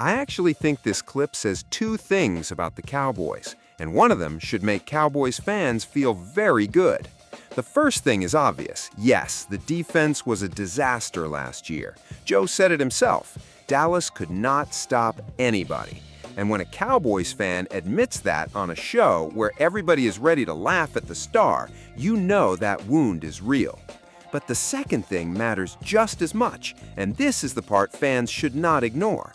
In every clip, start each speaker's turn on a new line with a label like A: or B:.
A: I actually think this clip says two things about the Cowboys, and one of them should make Cowboys fans feel very good. The first thing is obvious. Yes, the defense was a disaster last year. Joe said it himself. Dallas could not stop anybody. And when a Cowboys fan admits that on a show where everybody is ready to laugh at the star, you know that wound is real. But the second thing matters just as much, and this is the part fans should not ignore.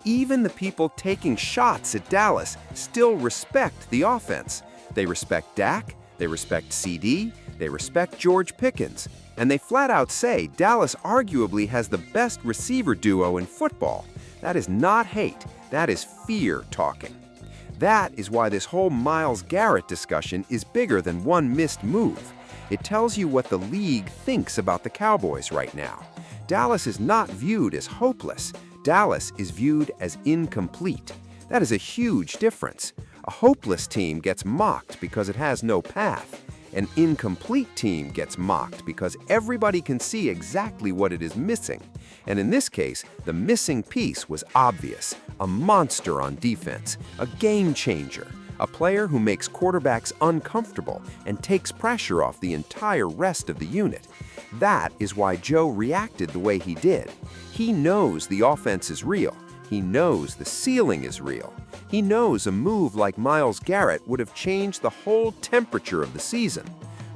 A: Even the people taking shots at Dallas still respect the offense. They respect Dak, they respect CD, they respect George Pickens, and they flat out say Dallas arguably has the best receiver duo in football. That is not hate, that is fear talking. That is why this whole Myles Garrett discussion is bigger than one missed move. It tells you what the league thinks about the Cowboys right now. Dallas is not viewed as hopeless. Dallas is viewed as incomplete. That is a huge difference. A hopeless team gets mocked because it has no path. An incomplete team gets mocked because everybody can see exactly what it is missing. And in this case, the missing piece was obvious. A monster on defense, a game changer, a player who makes quarterbacks uncomfortable and takes pressure off the entire rest of the unit. That is why Joe reacted the way he did. He knows the offense is real. He knows the ceiling is real. He knows a move like Myles Garrett would have changed the whole temperature of the season.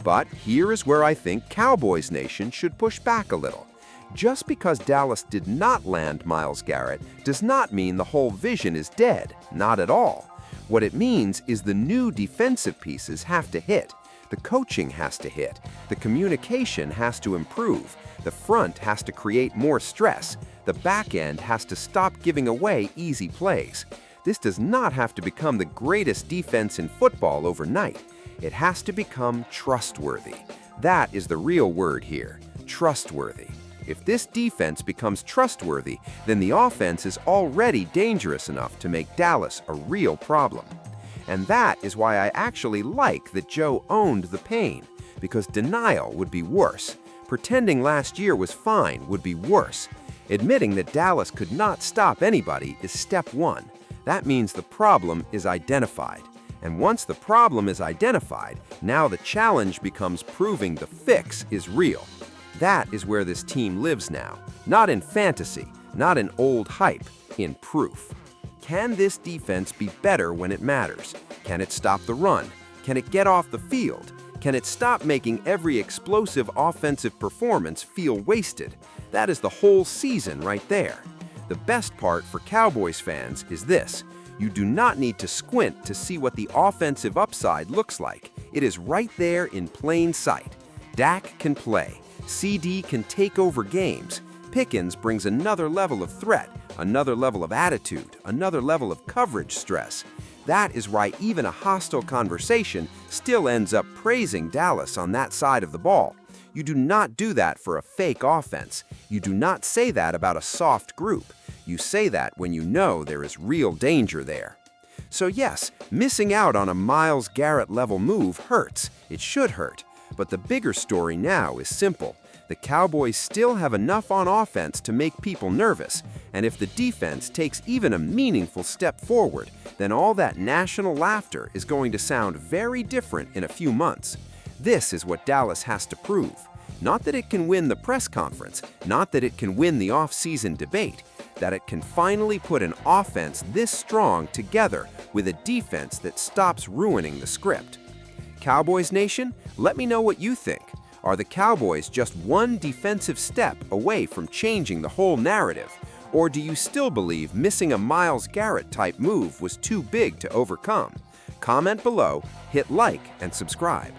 A: But here is where I think Cowboys Nation should push back a little. Just because Dallas did not land Myles Garrett does not mean the whole vision is dead. Not at all. What it means is the new defensive pieces have to hit. The coaching has to hit. The communication has to improve. The front has to create more stress. The back end has to stop giving away easy plays. This does not have to become the greatest defense in football overnight. It has to become trustworthy. That is the real word here, trustworthy. If this defense becomes trustworthy, then the offense is already dangerous enough to make Dallas a real problem. And that is why I actually like that Joe owned the pain, because denial would be worse. Pretending last year was fine would be worse. Admitting that Dallas could not stop anybody is step one. That means the problem is identified. And once the problem is identified, now the challenge becomes proving the fix is real. That is where this team lives now. Not in fantasy, not in old hype, in proof. Can this defense be better when it matters? Can it stop the run? Can it get off the field? Can it stop making every explosive offensive performance feel wasted? That is the whole season right there. The best part for Cowboys fans is this. You do not need to squint to see what the offensive upside looks like. It is right there in plain sight. Dak can play. CD can take over games. Pickens brings another level of threat, another level of attitude, another level of coverage stress. That is why even a hostile conversation still ends up praising Dallas on that side of the ball. You do not do that for a fake offense. You do not say that about a soft group. You say that when you know there is real danger there. So yes, missing out on a Myles Garrett-level move hurts. It should hurt. But the bigger story now is simple. The Cowboys still have enough on offense to make people nervous, and if the defense takes even a meaningful step forward, then all that national laughter is going to sound very different in a few months. This is what Dallas has to prove. Not that it can win the press conference, not that it can win the off-season debate, that it can finally put an offense this strong together with a defense that stops ruining the script. Cowboys Nation, let me know what you think. Are the Cowboys just one defensive step away from changing the whole narrative? Or do you still believe missing a Myles Garrett-type move was too big to overcome? Comment below, hit like, and subscribe.